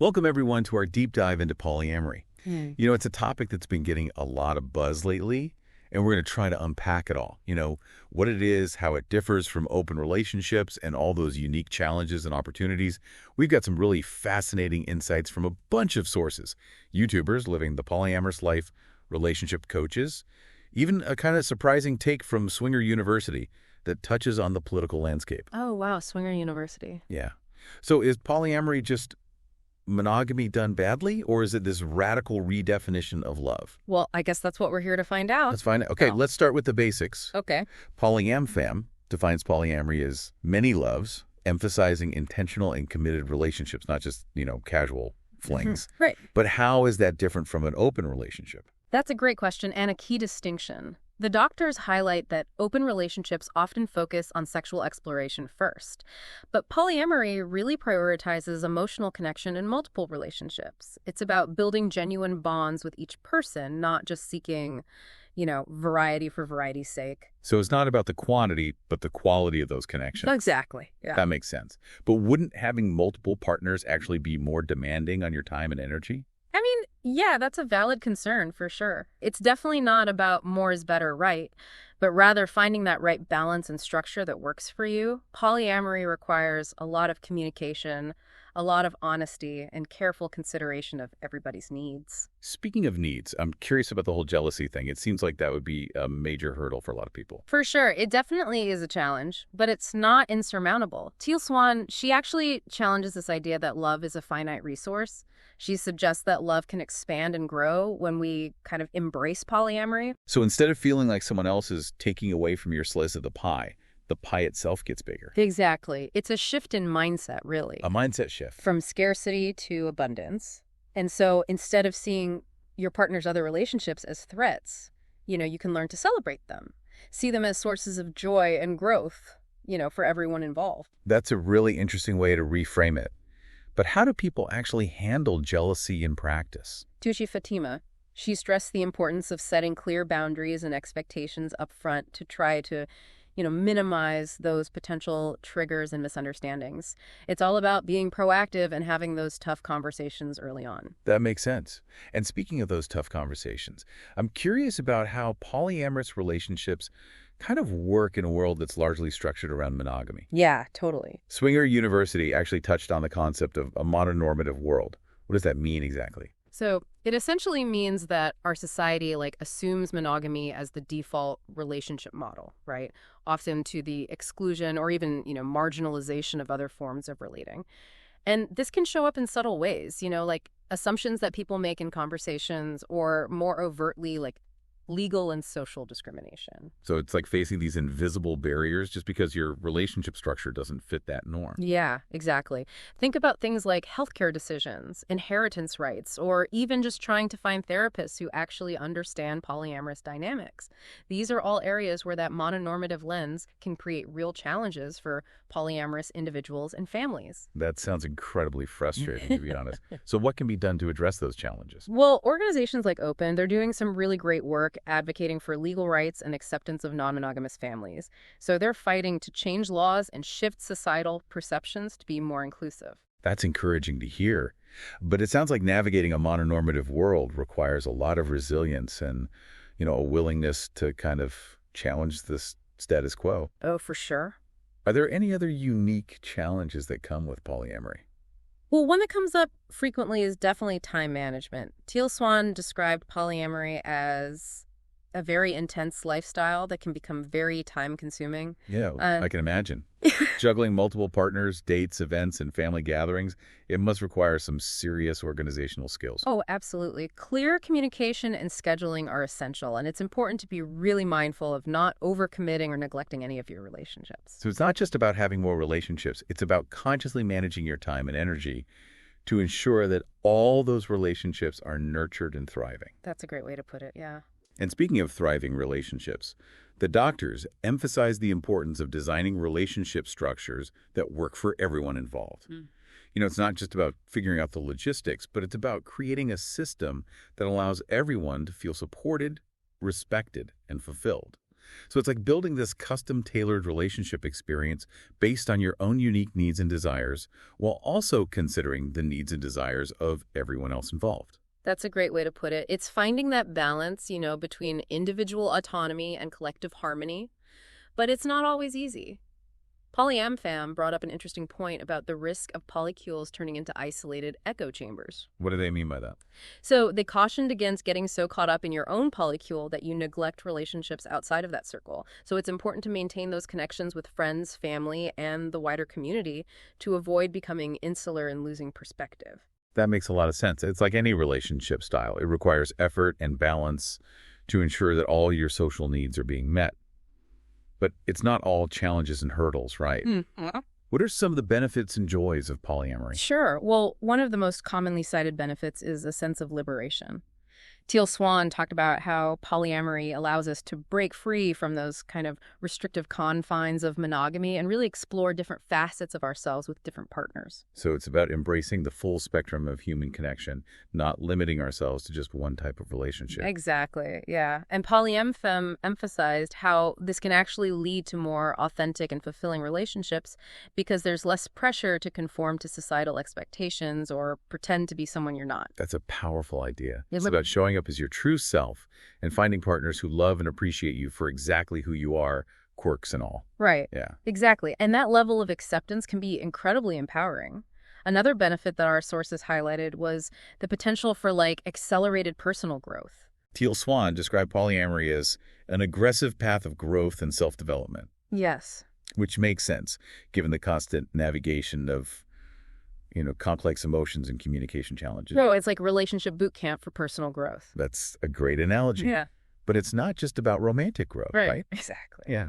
Welcome, everyone, to our deep dive into polyamory. Hmm. It's a topic that's been getting a lot of buzz lately, and we're going to try to unpack it all. What it is, how it differs from open relationships, and all those unique challenges and opportunities. We've got some really fascinating insights from a bunch of sources. YouTubers living the polyamorous life, relationship coaches, even a kind of surprising take from Swinger University that touches on the political landscape. Oh, wow. Swinger University. Yeah. So is polyamory just monogamy done badly, or is it this radical redefinition of love? Well, I guess that's what we're here to find out. Let's find out. Okay, Oh. let's start with the basics. Okay. Polyamfam defines polyamory as many loves, emphasizing intentional and committed relationships, not just, casual flings. Right. But how is that different from an open relationship? That's a great question and a key distinction. The doctors highlight that open relationships often focus on sexual exploration first, but polyamory really prioritizes emotional connection in multiple relationships. It's about building genuine bonds with each person, not just seeking, variety for variety's sake. So it's not about the quantity, but the quality of those connections. Exactly. Yeah. That makes sense. But wouldn't having multiple partners actually be more demanding on your time and energy? I mean, yeah, that's a valid concern for sure. It's definitely not about more is better, right? But rather finding that right balance and structure that works for you. Polyamory requires a lot of communication, a lot of honesty, and careful consideration of everybody's needs. Speaking of needs, I'm curious about the whole jealousy thing. It seems like that would be a major hurdle for a lot of people. For sure, it definitely is a challenge, but it's not insurmountable. Teal Swan, she actually challenges this idea that love is a finite resource. She suggests that love can expand and grow when we kind of embrace polyamory. So instead of feeling like someone else is taking away from your slice of the pie itself gets bigger. Exactly. It's a shift in mindset, really. A mindset shift. From scarcity to abundance. And so instead of seeing your partner's other relationships as threats, you can learn to celebrate them. See them as sources of joy and growth, for everyone involved. That's a really interesting way to reframe it. But how do people actually handle jealousy in practice? Tushi Fatima, she stressed the importance of setting clear boundaries and expectations up front to try to minimize those potential triggers and misunderstandings. It's all about being proactive and having those tough conversations early on. That makes sense. And speaking of those tough conversations, I'm curious about how polyamorous relationships kind of work in a world that's largely structured around monogamy. Yeah, totally. Swinger University actually touched on the concept of a mononormative world. What does that mean exactly? So it essentially means that our society assumes monogamy as the default relationship model, right? Often to the exclusion or even, marginalization of other forms of relating. And this can show up in subtle ways, like assumptions that people make in conversations or more overtly legal and social discrimination. So it's like facing these invisible barriers just because your relationship structure doesn't fit that norm. Yeah, exactly. Think about things like healthcare decisions, inheritance rights, or even just trying to find therapists who actually understand polyamorous dynamics. These are all areas where that mononormative lens can create real challenges for polyamorous individuals and families. That sounds incredibly frustrating, to be honest. So what can be done to address those challenges? Well, organizations like Open, they're doing some really great work advocating for legal rights and acceptance of non-monogamous families. So they're fighting to change laws and shift societal perceptions to be more inclusive. That's encouraging to hear. But it sounds like navigating a mononormative world requires a lot of resilience and, a willingness to kind of challenge this status quo. Oh, for sure. Are there any other unique challenges that come with polyamory? Well, one that comes up frequently is definitely time management. Teal Swan described polyamory as a very intense lifestyle that can become very time-consuming. Yeah, I can imagine. Juggling multiple partners, dates, events, and family gatherings, it must require some serious organizational skills. Oh, absolutely. Clear communication and scheduling are essential, and it's important to be really mindful of not overcommitting or neglecting any of your relationships. So it's not just about having more relationships. It's about consciously managing your time and energy to ensure that all those relationships are nurtured and thriving. That's a great way to put it, yeah. And speaking of thriving relationships, the doctors emphasize the importance of designing relationship structures that work for everyone involved. It's not just about figuring out the logistics, but it's about creating a system that allows everyone to feel supported, respected, and fulfilled. So it's like building this custom-tailored relationship experience based on your own unique needs and desires, while also considering the needs and desires of everyone else involved. That's a great way to put it. It's finding that balance, between individual autonomy and collective harmony, but it's not always easy. PolyamFam brought up an interesting point about the risk of polycules turning into isolated echo chambers. What do they mean by that? So they cautioned against getting so caught up in your own polycule that you neglect relationships outside of that circle. So it's important to maintain those connections with friends, family, and the wider community to avoid becoming insular and losing perspective. That makes a lot of sense. It's like any relationship style. It requires effort and balance to ensure that all your social needs are being met. But it's not all challenges and hurdles, right? Mm-hmm. What are some of the benefits and joys of polyamory? Sure. Well, one of the most commonly cited benefits is a sense of liberation. Teal Swan talked about how polyamory allows us to break free from those kind of restrictive confines of monogamy and really explore different facets of ourselves with different partners. So it's about embracing the full spectrum of human connection, not limiting ourselves to just one type of relationship. Exactly, yeah. And PolyamFem emphasized how this can actually lead to more authentic and fulfilling relationships because there's less pressure to conform to societal expectations or pretend to be someone you're not. That's a powerful idea. Yeah, It's about showing up as your true self and finding partners who love and appreciate you for exactly who you are, quirks and all. Right. Yeah. Exactly. And that level of acceptance can be incredibly empowering. Another benefit that our sources highlighted was the potential for accelerated personal growth. Teal Swan described polyamory as an aggressive path of growth and self-development, Yes. which makes sense given the constant navigation of complex emotions and communication challenges. No, it's like relationship boot camp for personal growth. That's a great analogy. Yeah. But it's not just about romantic growth, right? Exactly. Yeah.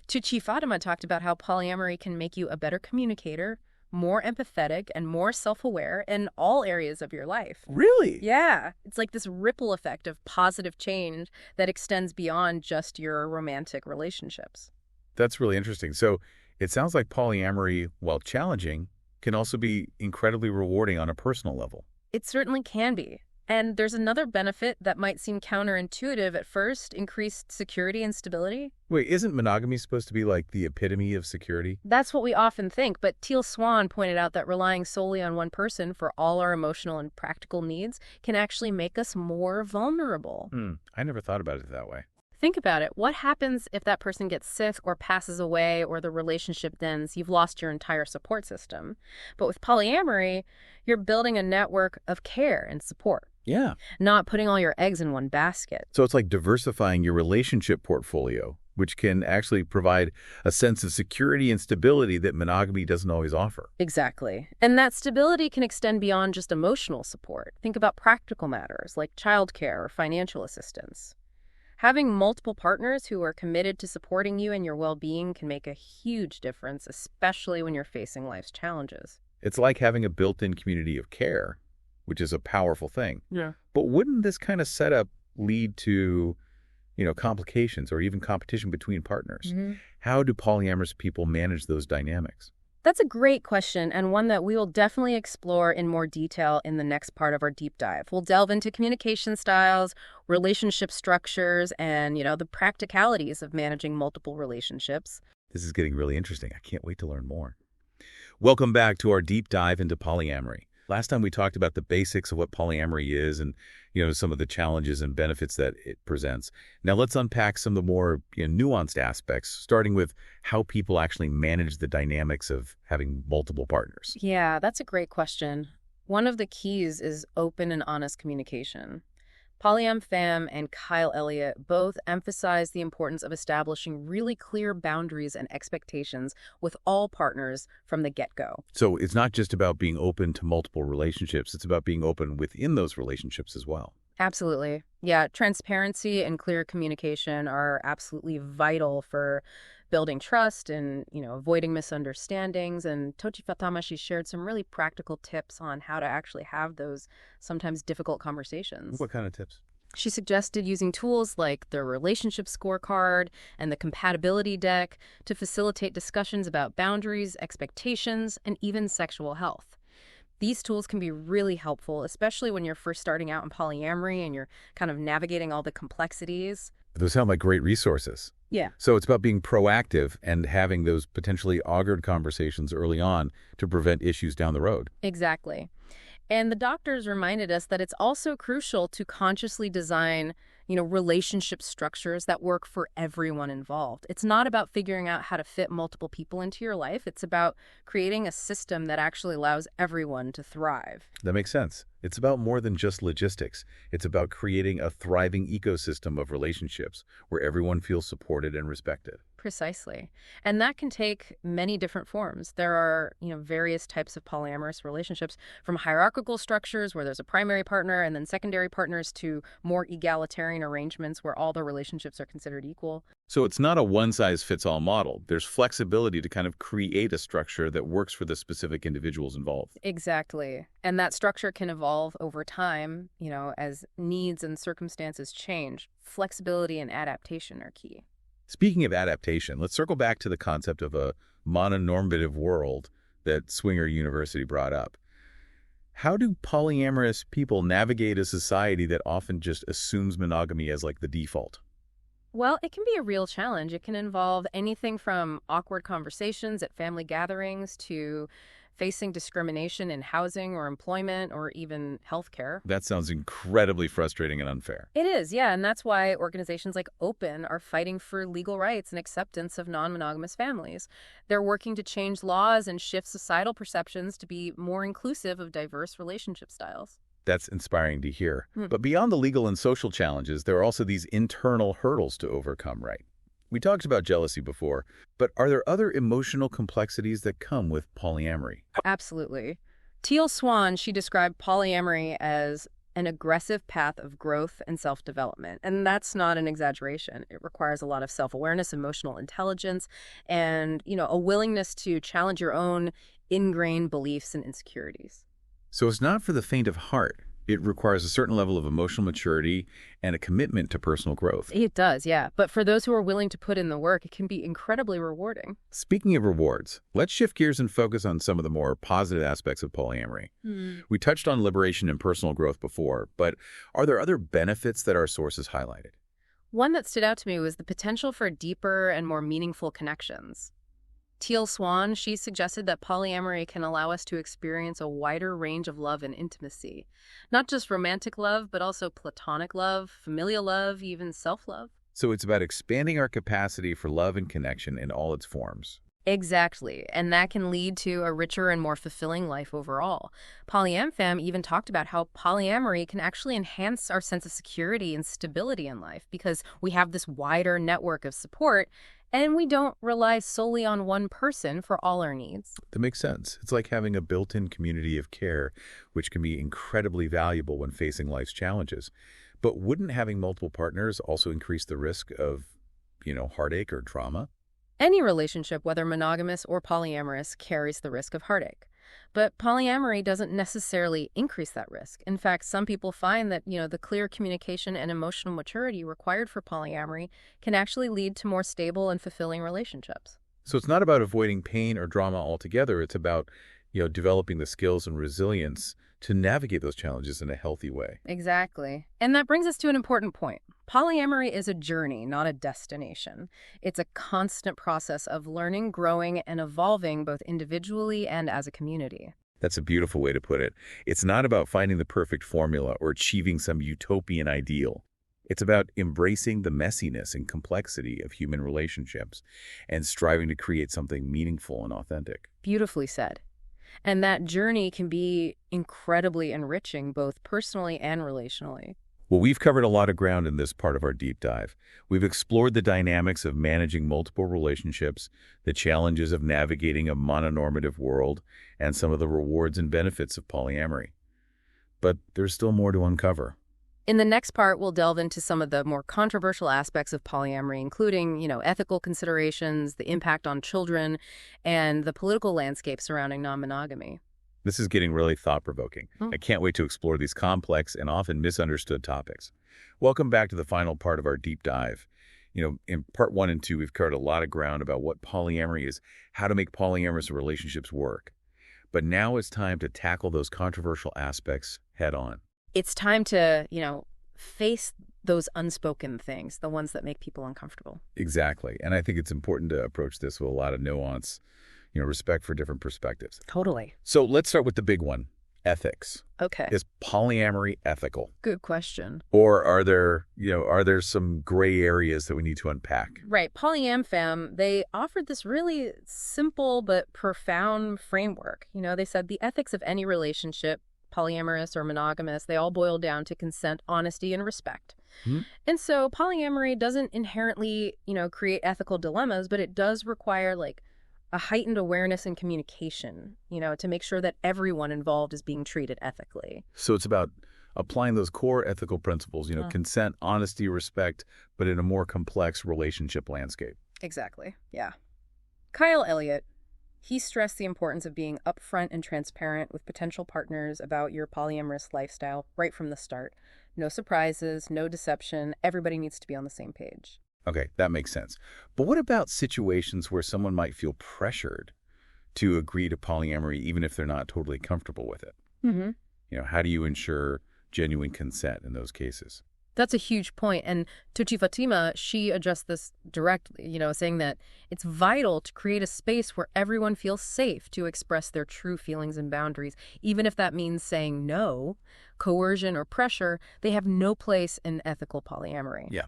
Tucci Fatima talked about how polyamory can make you a better communicator, more empathetic, and more self-aware in all areas of your life. Really? Yeah. It's like this ripple effect of positive change that extends beyond just your romantic relationships. That's really interesting. So it sounds like polyamory, while challenging, can also be incredibly rewarding on a personal level. It certainly can be. And there's another benefit that might seem counterintuitive at first, increased security and stability. Wait, isn't monogamy supposed to be like the epitome of security? That's what we often think, but Teal Swan pointed out that relying solely on one person for all our emotional and practical needs can actually make us more vulnerable. I never thought about it that way. Think about it. What happens if that person gets sick or passes away or the relationship ends? You've lost your entire support system. But with polyamory, you're building a network of care and support. Yeah. Not putting all your eggs in one basket. So it's like diversifying your relationship portfolio, which can actually provide a sense of security and stability that monogamy doesn't always offer. Exactly. And that stability can extend beyond just emotional support. Think about practical matters like childcare or financial assistance. Having multiple partners who are committed to supporting you and your well-being can make a huge difference, especially when you're facing life's challenges. It's like having a built-in community of care, which is a powerful thing. Yeah. But wouldn't this kind of setup lead to, complications or even competition between partners? Mm-hmm. How do polyamorous people manage those dynamics? That's a great question, and one that we will definitely explore in more detail in the next part of our deep dive. We'll delve into communication styles, relationship structures, and, the practicalities of managing multiple relationships. This is getting really interesting. I can't wait to learn more. Welcome back to our deep dive into polyamory. Last time we talked about the basics of what polyamory is and, some of the challenges and benefits that it presents. Now let's unpack some of the more nuanced aspects, starting with how people actually manage the dynamics of having multiple partners. Yeah, that's a great question. One of the keys is open and honest communication. PolyamFam and Kyle Elliott both emphasize the importance of establishing really clear boundaries and expectations with all partners from the get-go. So it's not just about being open to multiple relationships, it's about being open within those relationships as well. Absolutely. Yeah, transparency and clear communication are absolutely vital for building trust and, avoiding misunderstandings. And Tochi Fatama, she shared some really practical tips on how to actually have those sometimes difficult conversations. What kind of tips? She suggested using tools like the relationship scorecard and the compatibility deck to facilitate discussions about boundaries, expectations, and even sexual health. These tools can be really helpful, especially when you're first starting out in polyamory and you're kind of navigating all the complexities. Those sound like great resources. Yeah. So it's about being proactive and having those potentially awkward conversations early on to prevent issues down the road. Exactly. And the doctors reminded us that it's also crucial to consciously design, relationship structures that work for everyone involved. It's not about figuring out how to fit multiple people into your life. It's about creating a system that actually allows everyone to thrive. That makes sense. It's about more than just logistics. It's about creating a thriving ecosystem of relationships where everyone feels supported and respected. Precisely. And that can take many different forms. There are, various types of polyamorous relationships, from hierarchical structures where there's a primary partner and then secondary partners to more egalitarian arrangements where all the relationships are considered equal. So it's not a one-size-fits-all model. There's flexibility to kind of create a structure that works for the specific individuals involved. Exactly. And that structure can evolve over time, as needs and circumstances change. Flexibility and adaptation are key. Speaking of adaptation, let's circle back to the concept of a mononormative world that Swinger University brought up. How do polyamorous people navigate a society that often just assumes monogamy as like the default? Well, it can be a real challenge. It can involve anything from awkward conversations at family gatherings to facing discrimination in housing or employment or even healthcare. That sounds incredibly frustrating and unfair. It is, yeah, and that's why organizations like Open are fighting for legal rights and acceptance of non-monogamous families. They're working to change laws and shift societal perceptions to be more inclusive of diverse relationship styles. That's inspiring to hear. But beyond the legal and social challenges, there are also these internal hurdles to overcome, right? We talked about jealousy before, but are there other emotional complexities that come with polyamory? Absolutely. Teal Swan, she described polyamory as an aggressive path of growth and self-development. And that's not an exaggeration. It requires a lot of self-awareness, emotional intelligence, and, a willingness to challenge your own ingrained beliefs and insecurities. So it's not for the faint of heart. It requires a certain level of emotional maturity and a commitment to personal growth. It does, yeah. But for those who are willing to put in the work, it can be incredibly rewarding. Speaking of rewards, let's shift gears and focus on some of the more positive aspects of polyamory. We touched on liberation and personal growth before, but are there other benefits that our sources highlighted? One that stood out to me was the potential for deeper and more meaningful connections. Teal Swan, she suggested that polyamory can allow us to experience a wider range of love and intimacy. Not just romantic love, but also platonic love, familial love, even self-love. So it's about expanding our capacity for love and connection in all its forms. Exactly, and that can lead to a richer and more fulfilling life overall. PolyamFam even talked about how polyamory can actually enhance our sense of security and stability in life because we have this wider network of support and we don't rely solely on one person for all our needs. That makes sense. It's like having a built-in community of care, which can be incredibly valuable when facing life's challenges. But wouldn't having multiple partners also increase the risk of, heartache or trauma? Any relationship, whether monogamous or polyamorous, carries the risk of heartache. But polyamory doesn't necessarily increase that risk. In fact, some people find that, the clear communication and emotional maturity required for polyamory can actually lead to more stable and fulfilling relationships. So it's not about avoiding pain or drama altogether. It's about, developing the skills and resilience to navigate those challenges in a healthy way. Exactly. And that brings us to an important point. Polyamory is a journey, not a destination. It's a constant process of learning, growing, and evolving both individually and as a community. That's a beautiful way to put it. It's not about finding the perfect formula or achieving some utopian ideal. It's about embracing the messiness and complexity of human relationships and striving to create something meaningful and authentic. Beautifully said. And that journey can be incredibly enriching, both personally and relationally. Well, we've covered a lot of ground in this part of our deep dive. We've explored the dynamics of managing multiple relationships, the challenges of navigating a mononormative world, and some of the rewards and benefits of polyamory. But there's still more to uncover. In the next part, we'll delve into some of the more controversial aspects of polyamory, including, ethical considerations, the impact on children, and the political landscape surrounding non-monogamy. This is getting really thought-provoking. I can't wait to explore these complex and often misunderstood topics. Welcome back to the final part of our deep dive. In part 1 and 2, we've covered a lot of ground about what polyamory is, how to make polyamorous relationships work. But now it's time to tackle those controversial aspects head on. It's time to, face those unspoken things, the ones that make people uncomfortable. Exactly. And I think it's important to approach this with a lot of nuance, respect for different perspectives. Totally. So let's start with the big one, ethics. Okay. Is polyamory ethical? Good question. Or are there some gray areas that we need to unpack? Right. PolyamFam, they offered this really simple but profound framework. They said the ethics of any relationship, polyamorous or monogamous, they all boil down to consent, honesty, and respect. And so polyamory doesn't inherently, create ethical dilemmas, but it does require a heightened awareness and communication, to make sure that everyone involved is being treated ethically. So it's about applying those core ethical principles, consent, honesty, respect, but in a more complex relationship landscape. Exactly. Yeah. Kyle Elliott, he stressed the importance of being upfront and transparent with potential partners about your polyamorous lifestyle right from the start. No surprises, no deception. Everybody needs to be on the same page. Okay, that makes sense. But what about situations where someone might feel pressured to agree to polyamory even if they're not totally comfortable with it? How do you ensure genuine consent in those cases? That's a huge point. And Tucci Fatima, she addressed this directly, saying that it's vital to create a space where everyone feels safe to express their true feelings and boundaries, even if that means saying no. Coercion or pressure, they have no place in ethical polyamory. Yeah.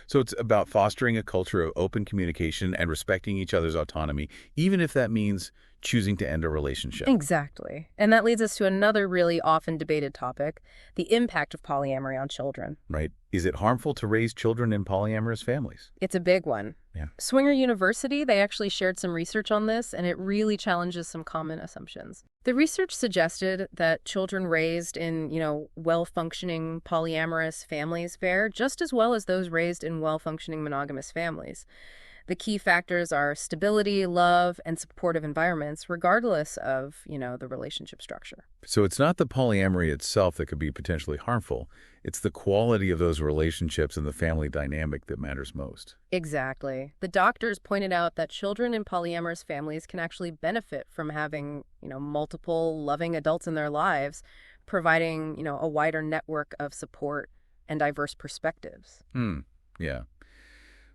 So it's about fostering a culture of open communication and respecting each other's autonomy, even if that means choosing to end a relationship. Exactly. And that leads us to another really often debated topic, the impact of polyamory on children. Right. Is it harmful to raise children in polyamorous families? It's a big one. Yeah. Swinger University, they actually shared some research on this, and it really challenges some common assumptions. The research suggested that children raised in, well-functioning polyamorous families fare just as well as those raised in well-functioning monogamous families. The key factors are stability, love, and supportive environments, regardless of, the relationship structure. So it's not the polyamory itself that could be potentially harmful. It's the quality of those relationships and the family dynamic that matters most. Exactly. The doctors pointed out that children in polyamorous families can actually benefit from having, multiple loving adults in their lives, providing, a wider network of support and diverse perspectives. Yeah.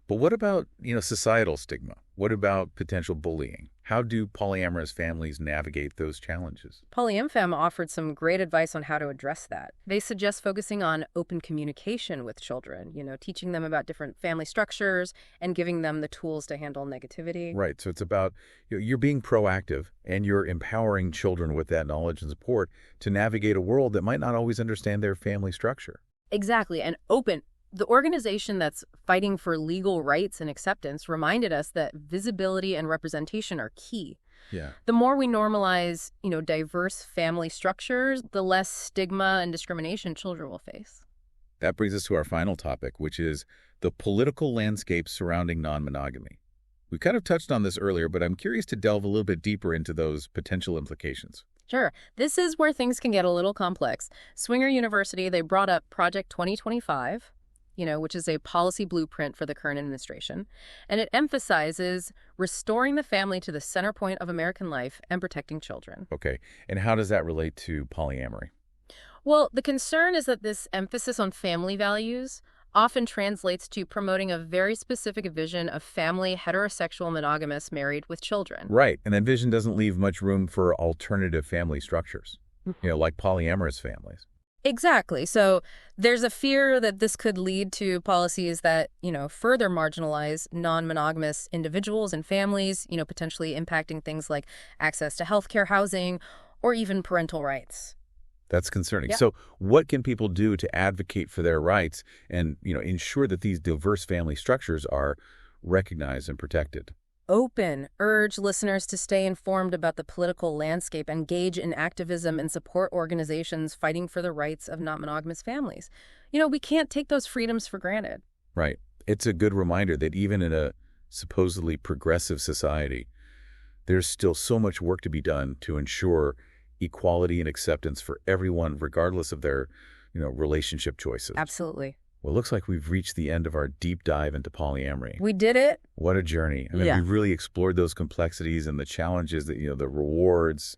But what about, societal stigma? What about potential bullying? How do polyamorous families navigate those challenges? PolyamFam offered some great advice on how to address that. They suggest focusing on open communication with children, teaching them about different family structures and giving them the tools to handle negativity. Right. So it's about you're being proactive and you're empowering children with that knowledge and support to navigate a world that might not always understand their family structure. Exactly. And open. The organization that's fighting for legal rights and acceptance reminded us that visibility and representation are key. Yeah. The more we normalize, diverse family structures, the less stigma and discrimination children will face. That brings us to our final topic, which is the political landscape surrounding non-monogamy. We kind of touched on this earlier, but I'm curious to delve a little bit deeper into those potential implications. Sure. This is where things can get a little complex. Swinger University, they brought up Project 2025, which is a policy blueprint for the current administration. And it emphasizes restoring the family to the center point of American life and protecting children. Okay. And how does that relate to polyamory? Well, the concern is that this emphasis on family values often translates to promoting a very specific vision of family, heterosexual, monogamous, married with children. Right. And that vision doesn't leave much room for alternative family structures, like polyamorous families. Exactly. So there's a fear that this could lead to policies that, further marginalize non-monogamous individuals and families, potentially impacting things like access to healthcare, housing, or even parental rights. That's concerning. Yeah. So what can people do to advocate for their rights and, ensure that these diverse family structures are recognized and protected? Urge listeners to stay informed about the political landscape, engage in activism, and support organizations fighting for the rights of non-monogamous families. We can't take those freedoms for granted. Right. It's a good reminder that even in a supposedly progressive society, there's still so much work to be done to ensure equality and acceptance for everyone, regardless of their, relationship choices. Absolutely. Well, it looks like we've reached the end of our deep dive into polyamory. We did it. What a journey. I mean, Yeah. we've really explored those complexities and the challenges, that the rewards,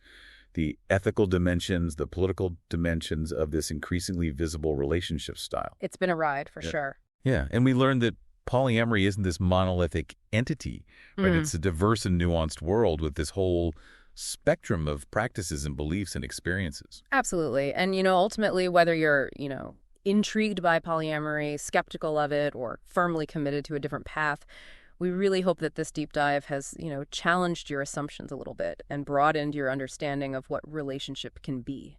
the ethical dimensions, the political dimensions of this increasingly visible relationship style. It's been a ride, for Yeah. sure. Yeah, and we learned that polyamory isn't this monolithic entity, right? Mm. It's a diverse and nuanced world with this whole spectrum of practices and beliefs and experiences. Absolutely. And, ultimately, whether you're, intrigued by polyamory, skeptical of it, or firmly committed to a different path, we really hope that this deep dive has, challenged your assumptions a little bit and broadened your understanding of what relationship can be.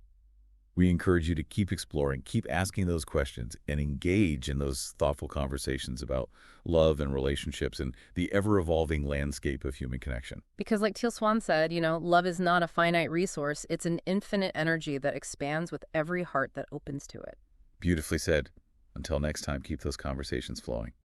We encourage you to keep exploring, keep asking those questions, and engage in those thoughtful conversations about love and relationships and the ever-evolving landscape of human connection. Because like Teal Swan said, love is not a finite resource. It's an infinite energy that expands with every heart that opens to it. Beautifully said. Until next time, keep those conversations flowing.